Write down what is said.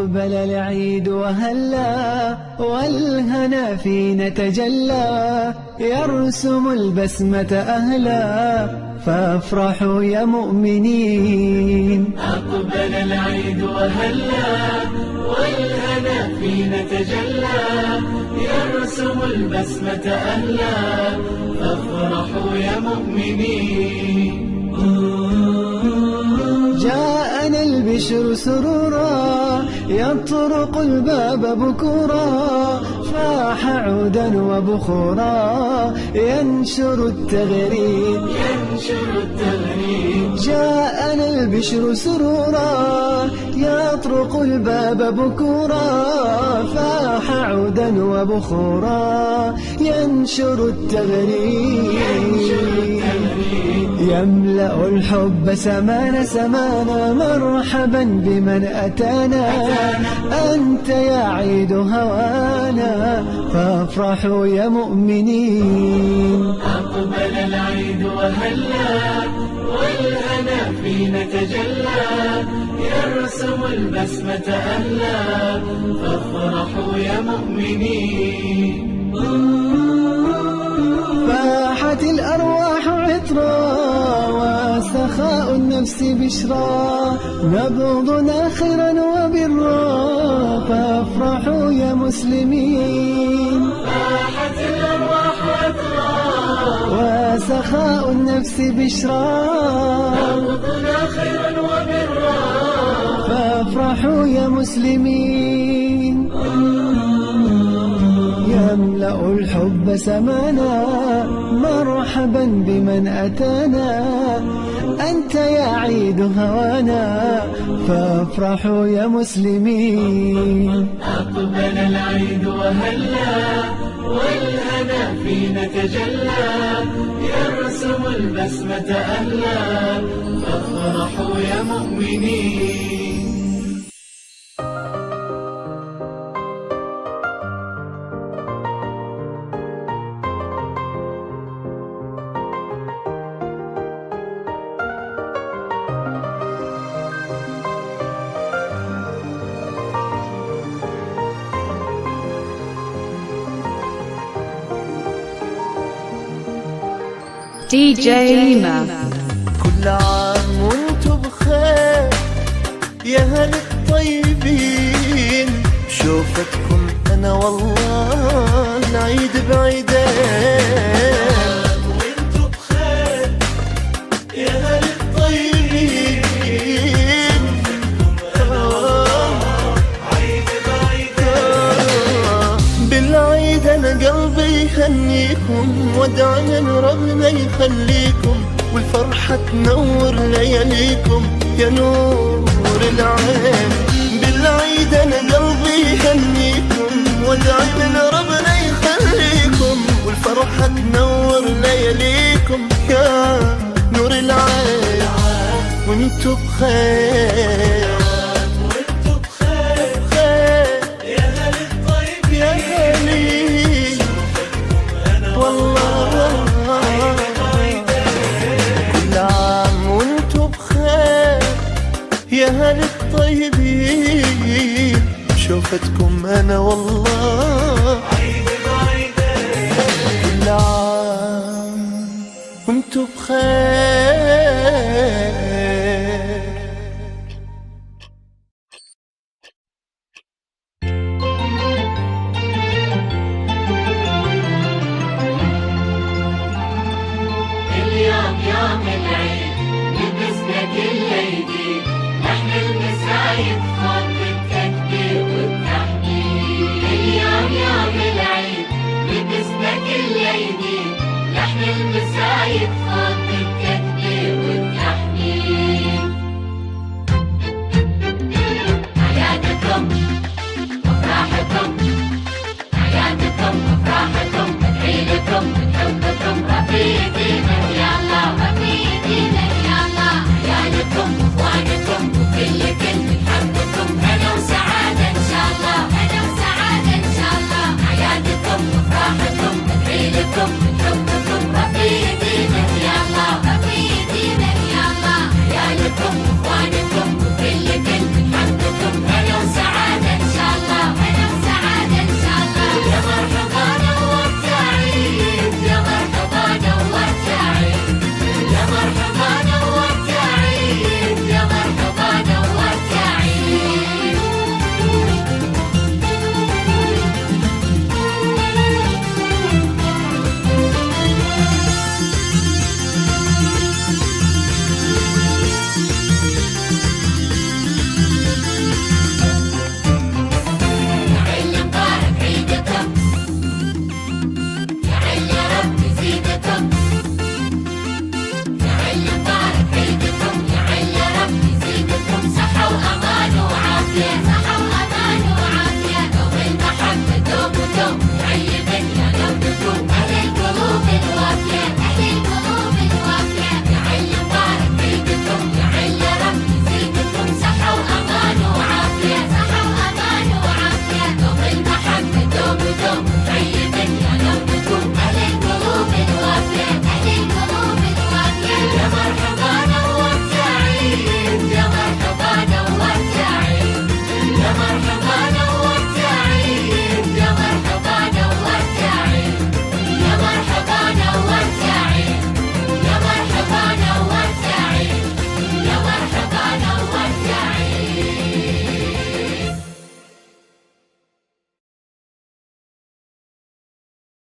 أقبل العيد وهلا والهنا فينا تجلى، يرسم البسمة أهلا فافرحوا يا مؤمنين. أقبل العيد وهلا والهنا فينا تجلى، يرسم البسمة أهلا فافرحوا يا مؤمنين. جاءنا البشر سرورا يطرق الباب بكورا، فاح عودا وبخورا ينشر التغريد. جاءنا البشر سرورا يطرق الباب بكورا، فاح عودا وبخورا ينشر التغريد. يملأ الحب سمانا سمانا، مرحبا بمن أتانا، أنت يا عيد هوانا فافرحوا يا مؤمنين. أقبل العيد وهلا والهنا فينا تجلى، يرسم البسمة أهلا فافرحوا يا مؤمنين. فاحت الأرواح عطرا وسخاء النفس بشرا، نبضنا خيرا وبرا فافرحوا يا مسلمين. فاحت الأرواح عطرا وسخاء النفس بشرا، نبضنا خيرا وبرا فافرحوا يا مسلمين. يملأ الحب سمانا، مرحبا بمن أتانا، أنت يا عيد هوانا فافرحوا يا مسلمين. أقبل العيد وهلا والهنا فينا تجلى، يرسم البسمة أهلا فافرحوا يا مؤمنين. DJ Mav. كل عام وانتم بخير يا هل الطيبين، شوفتكم انا والله العيد بعيدين. وانتم بخير يا هل الطيبين، عيد بعيدين. بالعيد انا قلبي يهنيكم وادعي ان ربنا يخليكم، والفرحة تنور لياليكم يا نور العين. بالعيد انا قلبي يهنيكم وادعي ان ربنا يخليكم، والفرحة تنور لياليكم يا نور العين. وانتو بخير وانتو بخير يا هل الطيب يا هلي والله. كل عام وانتو بخير يا هل الطيبين، شوفتكم انا والله كل عام وانتو بخير. يوم العيد لبسنا كل جديد، نحمل مسايد فوق بالتكبير والتحميد. اليوم يوم العيد لبسنا كل جديد، نحمل مسايد فوق بالتكبير والتحميد. أعيادكم أفراحكم، أعيادكم أفراحكم، ندعي لكم بحبكم رفيقنا يا الله، رفيقنا يا الله. عيالكم وإخوانكم وكل